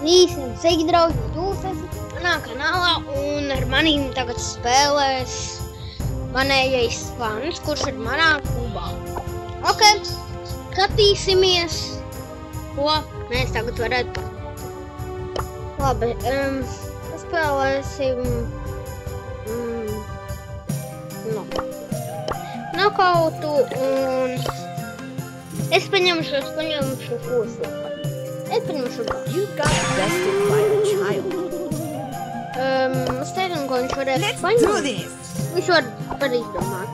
Sveiki, draugi! Jūs esat manā kanālā un ar manīm tagad spēlēs manējais fans, kurš ir manā klubā. Ok, skatīsimies, ko mēs tagad varētu panākt. Labi, spēlēsim nokautu un es paņemšu kursu. Es paņemšu You got bested by a child. Es teiktu, ko viņš varēs paņemt. Viņš var izdomāt.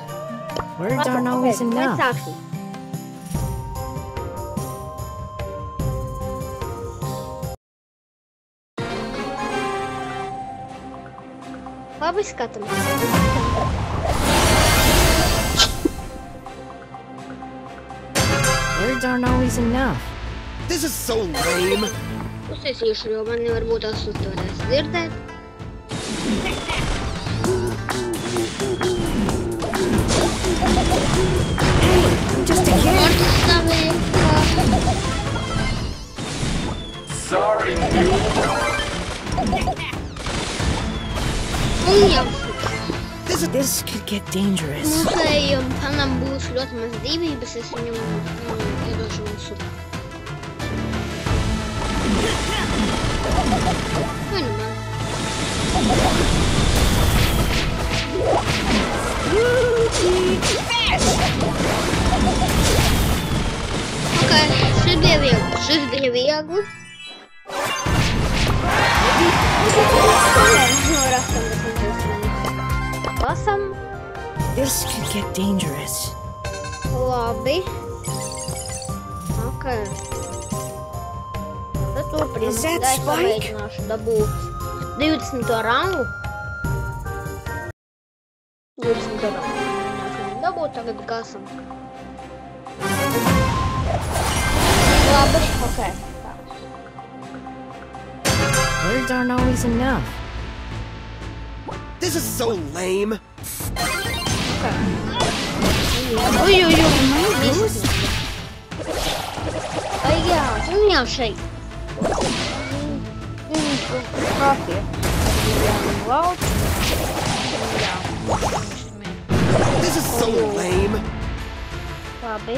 Words aren't always enough. Sāksim. Labi, skatāmies. Words aren't always enough. This is so lame. Uztaisīšu, jo man varbūt tas varēs dzirdēt. Just a kid. Kortis stāvēja. Sorry, dude. Un jau. This could get dangerous. Mūsējam panam būs ļoti maz dzīvības, es viņam iedošu mūsu. Vai nu man? Ok, šis bija viegli. Lasam. This could get dangerous. Labi. Ok. Tad turpinām. Is that Es Spike? pamēģināšu dabūt 20. rangu. 20. rangu. Dabūt tagad gasam. Labi, ok. Words aren't always enough. This is so lame. Ui. Ai, jā, un jau šeit. Kāpie. This is so lame. Labi.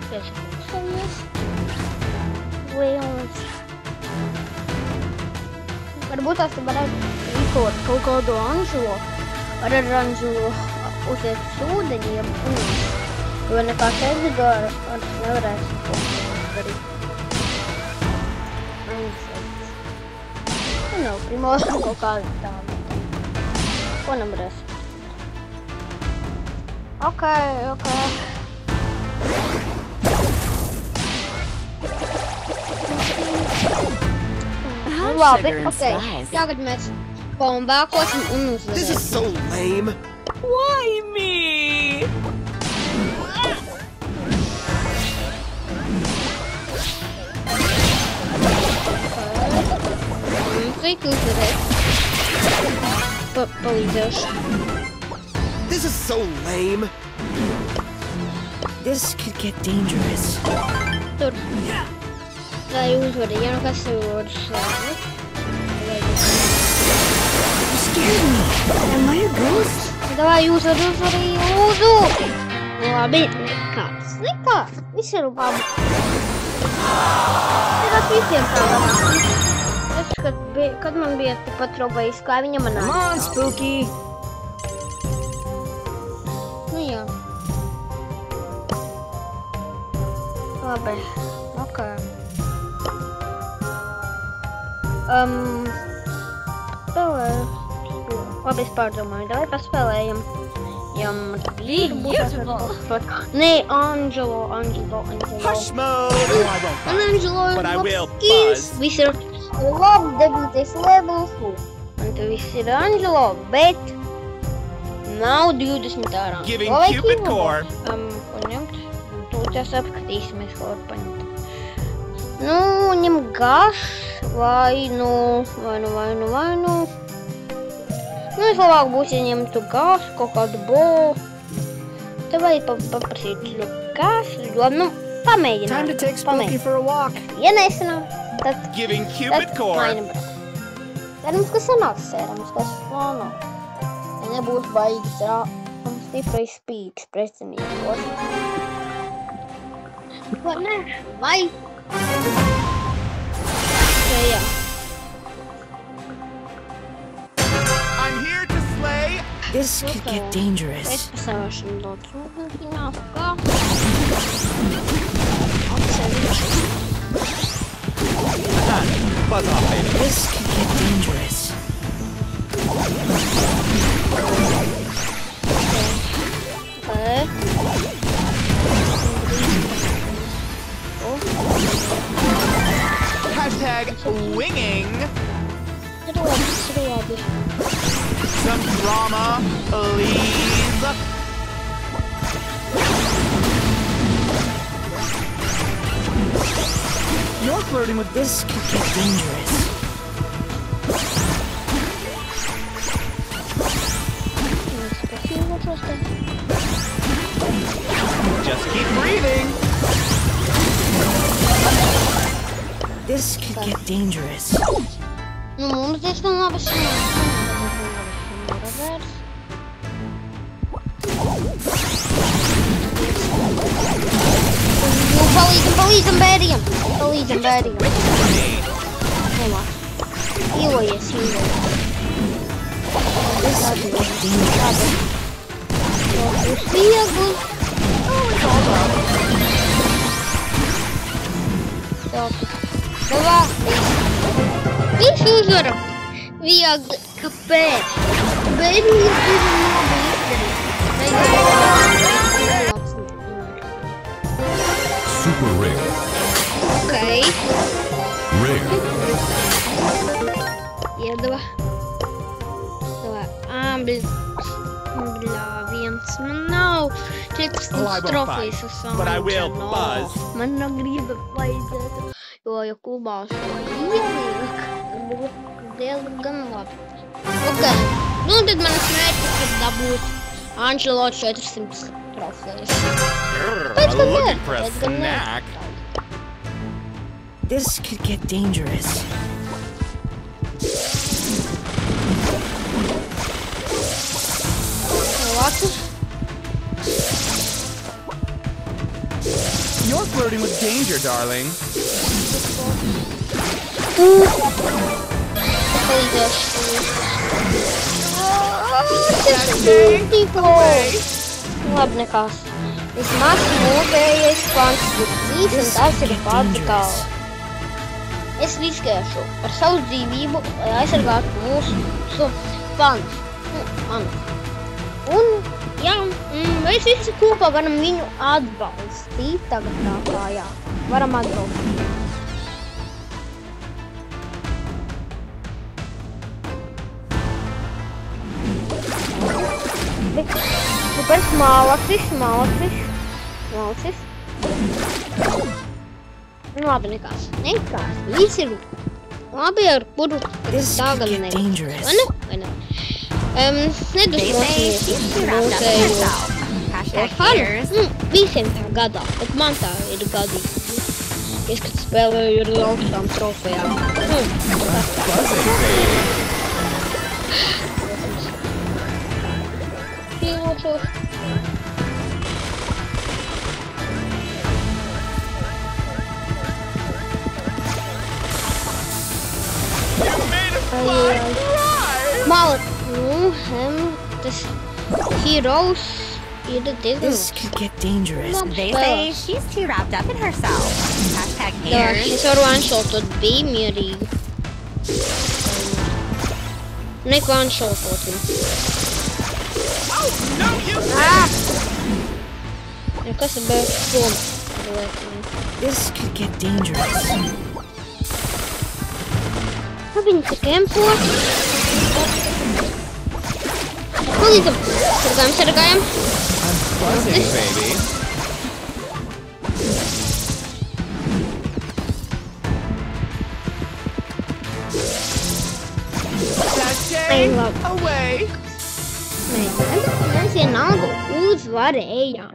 Piesakūsamies. Liels. Varbūt tās te varētu rīkot kaut kādu Anželo. Ar Anželo uziet uz ūdeņiem. Jo nekā Edgara nevarēs ko darīt. Nav primos kaut kādu tādu. Ko nevarēs? Ok. Labi, ok. Tagad mēs bombākosim un This is uzvarēsim. so lame. Why me? Sveiki uzvarēt. Palīdzēšu. This is so lame. This could get dangerous. Tur. Lai uzvarēja, ja nu kas tev var slēgt. You scared me. Am I a ghost? Davai uzvarīju. Labi, nekā. Viss ir labi. Tagad visiem tā labi. Es, kad man bija tikpat robējis, kā viņa manā. Come on, Spooky. Nu jā. Labi, ok. Spēlēju. Labi, es pārdomāju. Davai paspēlējam. Nē, Angelo. Hush mode. No, I won't Un buzz. Angelo ir But I will skins. buzz. Viss ir labi, debītais levels. Un te viss ir Angelo, bet nav 20. ranga. Giving Vai Cupid kino? core. Paņemt. Tūlīt apskatīsimies, ko var paņemt. Nu, ņem gašs, vai nu. Nu, vislabāk būs, ja ņemtu gasu, kaut kādu bolu. Te vajag paprasīt gasu, jo, nu, pamēģināt. Time to take Spooky for a walk. Ja nesanāk, Giving Cupid core. Cerams, ka sanāks, cerams, kas plāno. Ja nebūs baigi stiprais spīks pretiniekos. Vai ne? Vai? Jā. I'm here to slay. This could get dangerous. Es pasāšanu daudz rūpinās, kā. Buzz off, baby. This could get dangerous. Hashtag winging. Some drama, please. You're flirting with this could get dangerous. Just keep breathing. This could get dangerous. Nu, mums diezgan labi palīdzam bēriem! Palīdzam bēriem! Nomā. Īlojies, This could get dangerous. Uz viegli. Davā. Viņš uzvara. Viegli. Kāpēc? Bērni ir labi izdarīt. Super ring. Okay. Ring. Iedava. Bļā, viens man nav. 14 trofejas esam. But I will, Buzz. Man nav griba vajadzētu, jo klubā šo ieliek, būtu diezgan labi. Ok, nu tad manas mērķis ir dabūt Anželo 400 trofejas. Pēc gan Looking for a pēc gan snack. This could get dangerous. You're flirting with danger, darling. Labi, nekas. Vismaz mūpējais pants ir dzīves, un tas ir pats galva. Es riskēšu ar savu dzīvību, lai aizsargātu mūsu pants. Un, jā, mēs visi kopā varam viņu atbalstīt tagad tā kā, jā. Varam atbalstīt. Super malacis. Nu, labi, nekas. Viss ir labi, ar kuru tagad nekas. Vai ne? Nedusmosimies mūsējo. Visiem tā gadā, bet man tā ir gadīgi. Es, kad spēlēju ar augstām trofejām. Pīlošos. Mala. Tas heroes ir diezgan... This could get dangerous. They say she's too wrapped up in herself. Hashtag Jā, haters. es varu one-shotot, bija mierīgi. Neko one-shotot viņu. Kas ir bēr prom? This could get dangerous. Kā viņi te kempo? Palīdzam! Sargājam! Buzzing, baby. Sashay away. Mēs vienalga uzvarējām.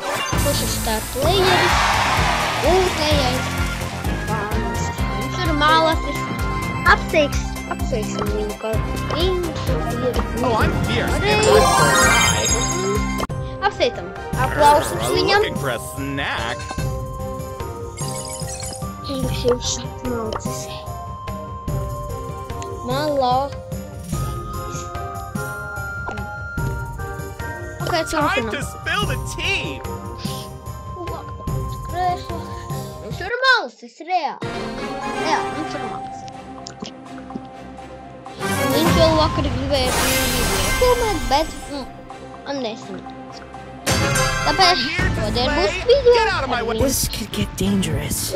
Kurš ir startplayeris? Uzvarējais. Mums ir apsveiksim viņu, ka viņš ir... Oh, I'm fierce and I'm so high. Apsveicam. Aplausus viņam. Looking for a snack. Viņš ir šatmalcis. Malo. Ok, Time turpinam. to spill the tea. Krēsla. Viņš ir malsis, reāli. Jā, viņš ir malsis. Viņš jau vakar gribēja filmēt, bet, man nesanāca. Tāpēc, šodien būs video. Get out of my way. This could get dangerous.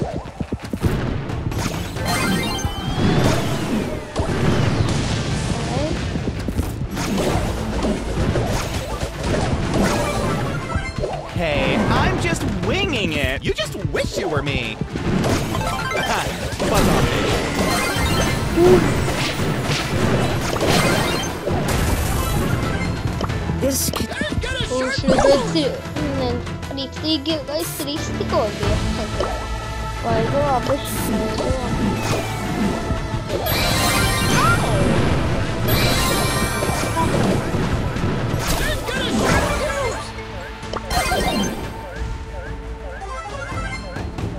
Hey, I'm just winging it. You just wish you were me. Buzz off, baby. This could... Un šodien rīktīgi gais trīs tikko bija. Vai labi,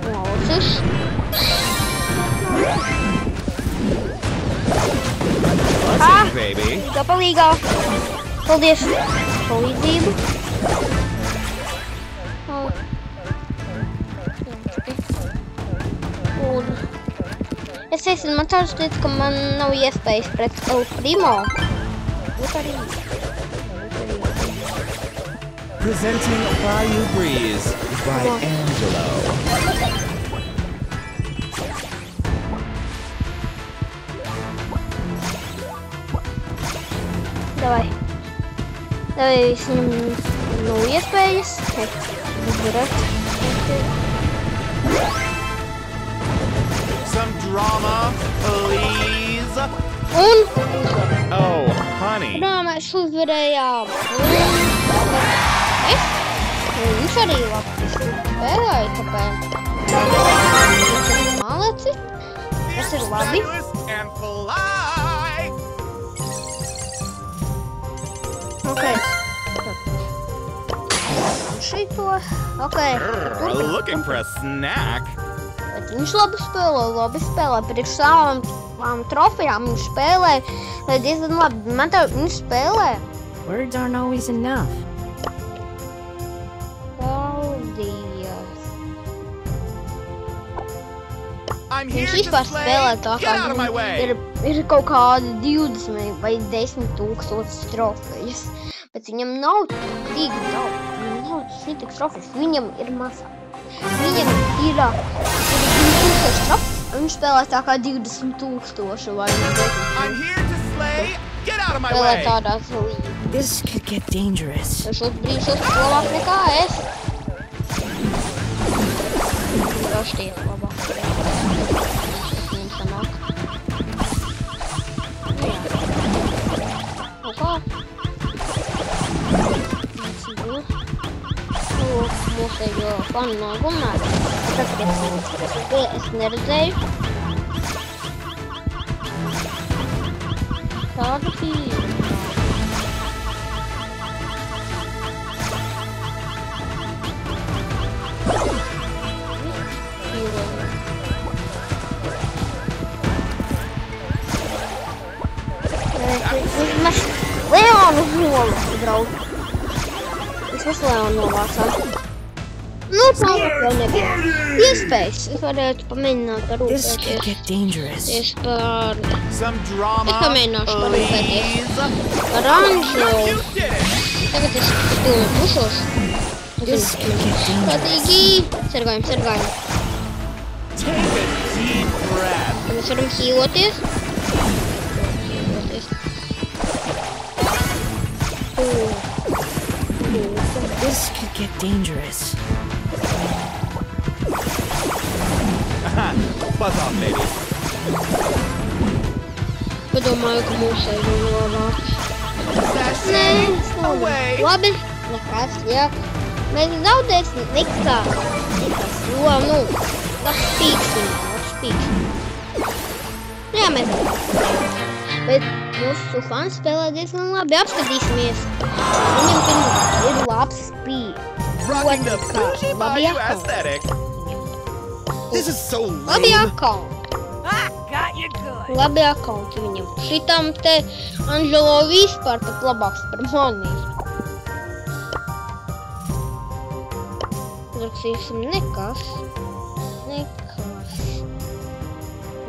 Lausis. Buzzing, baby. Tā palīgā. Paldies. Palīdzību. Es esmu, man tāds teica, ka man nav iespējas pret El Primo. Presenting Bayou Breeze by Angelo. Davai. Davai viņam nav iespējas. Some drama, please. Un Oh, honey. mēs uzvarējām. Viņš arī labi spēlēja, tāpēc. Maleci. Tas ir labi. Fabulous and fly. Ok. Šito. Ok. Looking for a snack. Bet viņš labi spēlē. Priekš savām trofejām viņš spēlē. Diezgan labi. Man tev viņš spēlē. Words aren't always enough. Paldies. I'm here Viņš to vispār slay. spēlē tā Get kā out of my way. ir kaut kādi 20 vai 10,000 trofejas. Bet viņam nav tik daudz. Viņam nav tik trofejas. Viņam ir mazāk. Viņam ir 20,000 trofejas. Viņš spēlē tā kā 20,000 vai 10,000. I'm here to slay. Get out of my Spēlē way. tādās līdzi. This could get dangerous. Es šos brīžos labāk nekā es. Rašties labāk. Viņam sanāk. Nu kā? Mūsējo fanu nāgumā. Es neredzēju. Tāda pīra. Vismaz Leonu nolāca, draugi. Vismaz Leonu nolācām. Nu, tālāk jau nebija iespējas. Es varētu pamēģināt This could parūpēties. get dangerous. Es par... Some drama, Es pamēģināšu parūpēties. please. Par Anželu. You did it. Tagad es stūlu pušos. This could get dangerous. Prātīgi. Sargājam. Take a deep breath. Mēs varam hīloties. This could get dangerous. Buzz off, baby. Padomāju, ka mūsēju nolāc. Sashay away. Labi, nekas, jā. Mēs zaudēsim nekā. Jo, nu, tas spīksim. Jā, jā, mēs. Bet mūsu fans spēlē diezgan labi. Apskatīsimies. Viņam pirmkārt ir labs speed. Rocking the bougie Labi Bayou akkaunti. aesthetic. This is so Labi lame. akkaunti. Ah, got you good. Labi akkaunti viņam. Šitam te Angelo vispār pat labāks par mani. Rakstīsim nekas.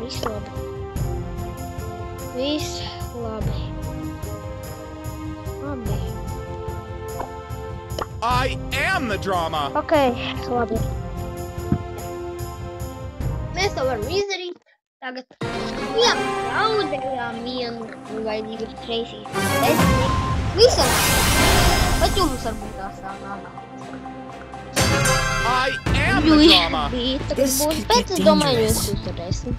Viss labi. Viss labi. Labi. I am the drama. Ok, labi. Mēs to varam izdarīt. Tagad zaudējām vienu vai divas reizes. Visam. Bet jums varbūt tās tā nav. I am the drama. Bija, tagad būs, bet es domāju, jūs uzturēsim.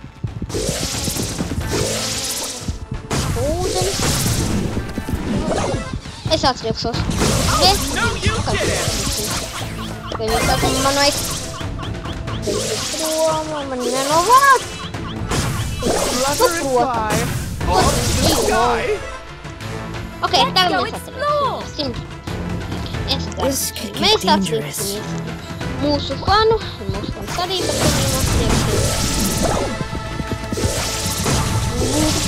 Ūdeni. Es atstriekšos. No, you didn't. Viņi saka, man vajag prom, man nenovāc. Clever as pie. All to the sky. Ok, tagad go mēs explore. This could get Mēs dangerous. atstriksimies mūsu fanu, mūsu fans arī, bet viņiem atstriksimies.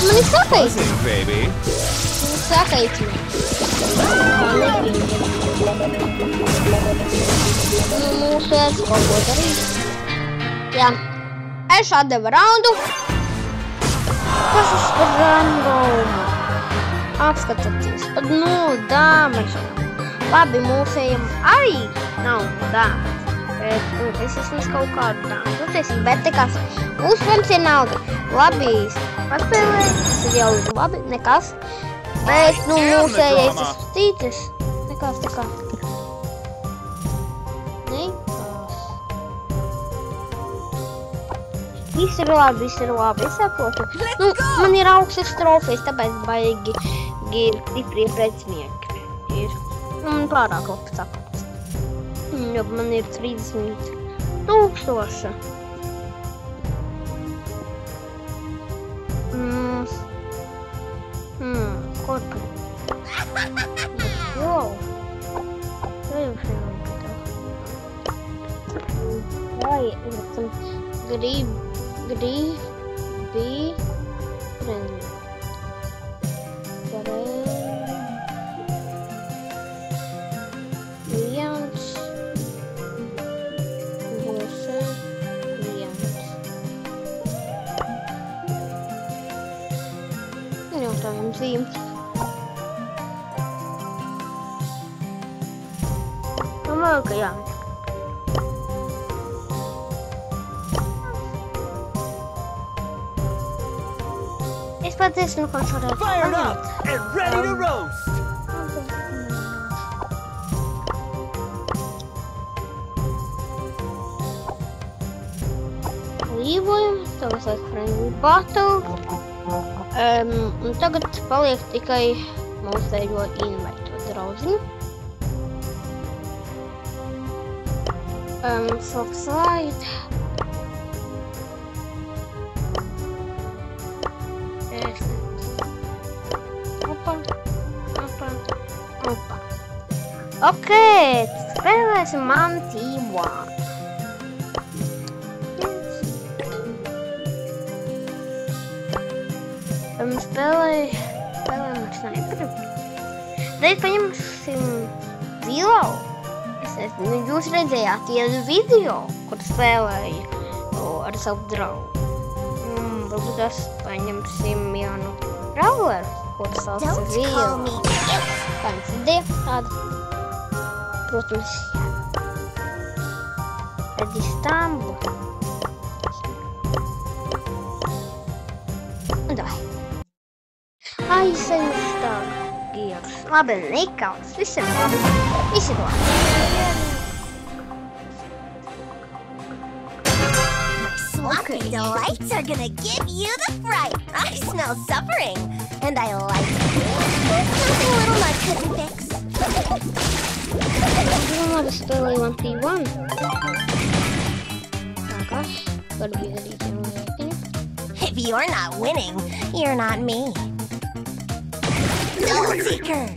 Man ir sakaicinājums. Buzzing, baby. Man ir sakaicinājums. Mūsu vērts kaut ko darīt. Jā, es atdevu raundu. Kas tas par randomu? Apskatieties, pat 0 dāmas. Labi, mūsējiem arī nav dāmas. Bet es esmu kaut kādu dāmas. Uztaisīju, bet nekas. Mūsu fans ir nauda. Labi, paspēlēju, tas ir jau labi, nekas. Bet, mūsējais ir stītis. Nekas. Nekas. Viss ir labi, es saprotu. Man ir augstas trofejas, tāpēc baigi stiprie pretsmiekļi ir. Man pārāk labi saprotu. Jo man ir 30 000. Ko tad? Wow. Vai, gribi friendly. Klients. Būsi klients. Jautājums zīmes. Domāju, ka jā. Es pats esmu kaut šādā. Fired up and ready to roast. Līvojam, tagad vajag friendly battle. Un tagad paliek tikai mūsējo invaitot drauziņu. Swap slide. Opa. Ok, spēlēsim man Team One. Spēlējam ar sniperu. Tad paņemsim Vilo. Es nezinu, jūs redzējāt vienu video, kur spēlēju ar savu draugu. Varbūt tas paņemsim vienu brawleru, kur sauc Vilo. Kāds ideja tāda? Protams, tad Istanbul. Un davai. Aizsējuši gīrus. Labi, nekauts. Viss ir labi. Viss ir labi. Sloppy delights are gonna give you the fright. I smell suffering, and I like it. There's something little Mud couldn't fix. Labi, spēlēju 1v1. Tagad, var bija arī ķēmu rēkiņu. If you're not winning, you're not me. Soul Seeker.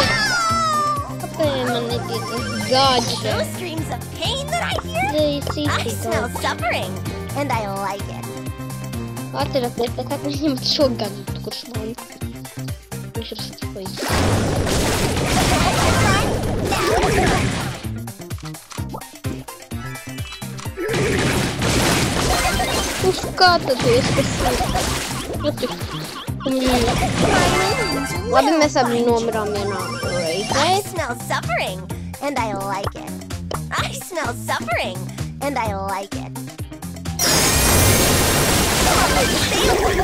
Apa emang ini gajah? Those screams of pain that I hear? I smell suffering, and I like it. Atcerieties, ka paņemt šo gadu, kurš man viņš ir stāvojis. Uf, kā tad es Labi, mēs abi nomirām vienā reizē. I smell suffering, and I like it. I smell suffering, and I like it.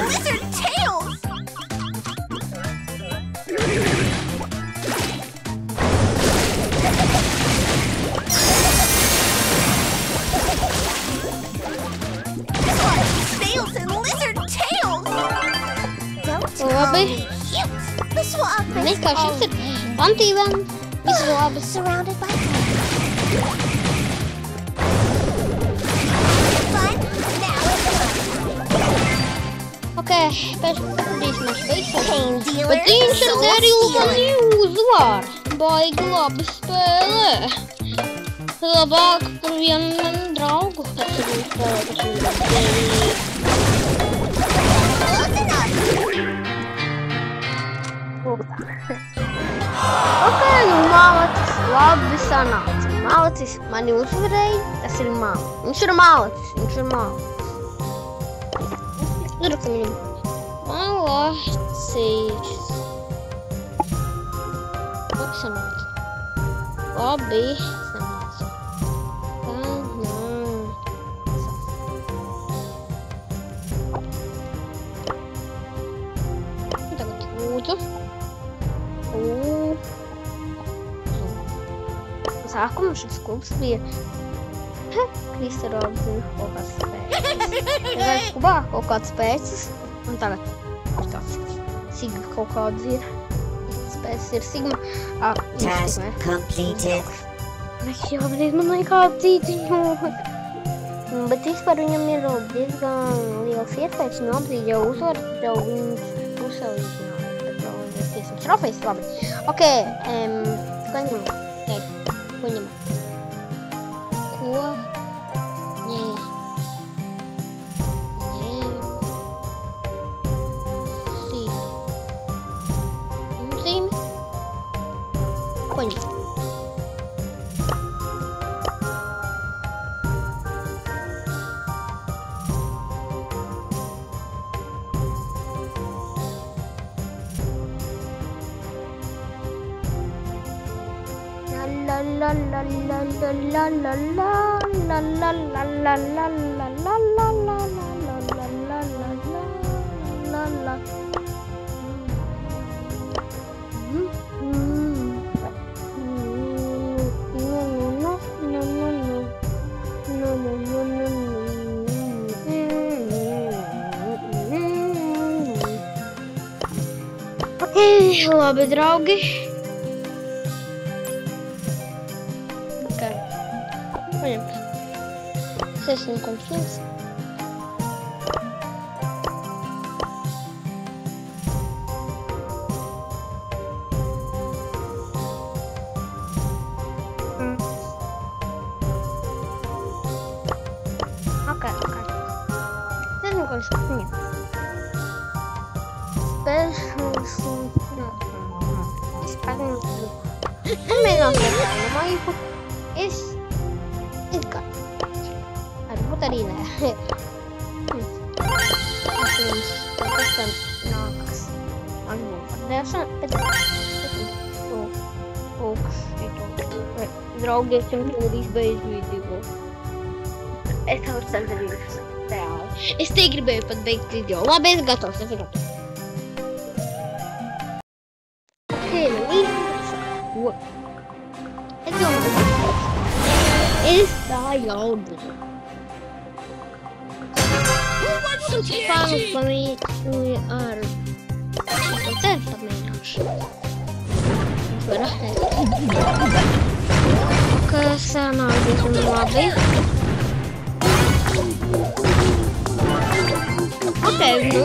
Lizard tails! Snails and lizard tails! Don't call me cute. The swamp is Vienkārši ir pantīvēm, visu labi. surrounded by fun. Now it's Ok, pēdējais mēs beidzam. pain dealer. Bet viņš ir soul Darīls stealer. mani uzvar. Baigi labi spēlē. Labāk par vienu manu draugu. Kas ir spēlē, Close enough. Ok, nu malacis, labi sanāca. Malacis mani uzvarēja, tas ir malacis. Viņš ir malacis. Drakam viņam. Malacis. Labi sanāca. Labi sanāca. Tagad lūdzu. Sākumā šis klubs bija Krista Robzina kaut kāds spēcis. Tagad klubā kaut kāds spēcis. Un tagad ir tāds Sigma kaut kāds ir. Spēcis ir Sigma. Task completed. Es jau izmanīju kādu cītiņu. Bet vispār viņam ir diezgan liels iespējas. Un apzīt jau uzvar, jau viņš pusē līdzināja. Tad jau viņš tiesam trofejas labi. Ok, ko ņemam? Ko ņemam? Ko? Nē. Zīme. Ko ņemam? Labi, draugi. Paņemt. Sesiju konflikts. Ok. Sesiju konflikts. Es kā varbūt arī nē. Kas tam nākas? Atbūvardēšana, bet draugi, es jums tagad izbeidzu video. Es tev centrīšu reāli. Es te gribēju pat beigt video. Labi, es gatavs, es gatavs. Ok, man izbeidzu. Ko? Es domāju. Es tā jaudu. Pamēģināju ar šo te pamēģināju. vienkārši. Kas sanāk diezgan labi. Ok, nu...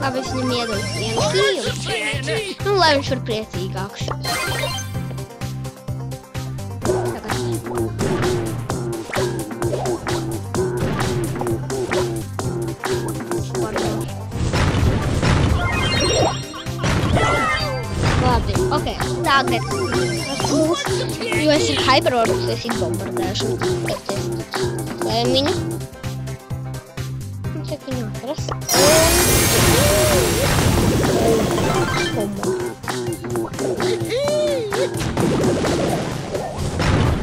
Labi, es viņam iedodu vienu kīlu. Nu, lai viņš var priecīgāks. Labi, ok, tagad tas būs, jo es ar Hyperorus es bombardēšu. Lēmiņu. Cik viņu atrast.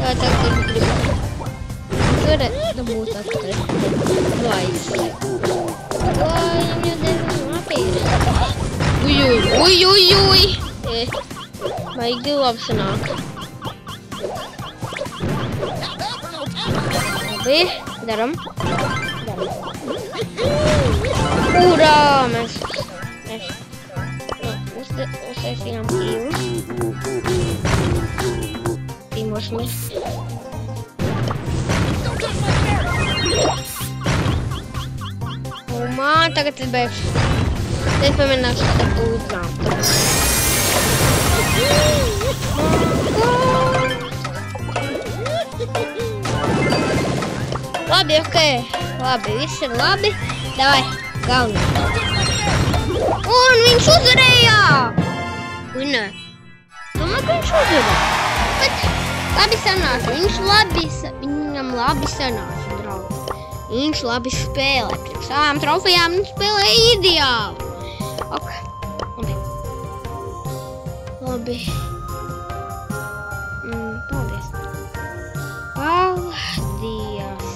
Tagad gribu. Tur dabūt atrast. Laisli. Lai viņu diezgan apīri. Uj. Baigi labi sanāk. Labi, daram. Urā! Mēs uztaisījām tīvu. Tīmošamies. Un man tagad es beigšu. Es pamēģināšu starp uznām. Labi, ok. Labi, viss ir labi. Davai, galvenā. Un viņš uzvarēja! Vai ne? Domāju, ka viņš uzvarēja. Bet labi sanāca. Viņam labi sanāca, draugi. Viņš labi spēlē. Pēc savām trofejām viņš spēlēja ideāli. Ok. Labi. Paldies. Paldies.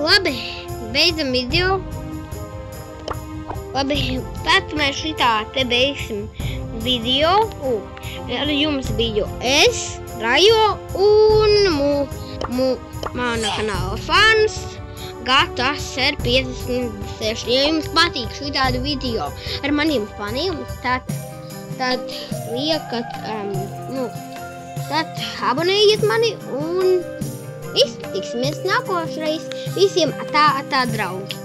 Labi, beidzam video. Labi, tad mēs šitā te beigsim video. Ar jums biju es, Rajo, un mana kanāla fans. Gatas ar 56. Ja jums patīk šitādu video ar maniem faniem, tad liekat, tad abonējiet mani un viss, tiksimies nākošreiz. Visiem atā draugi.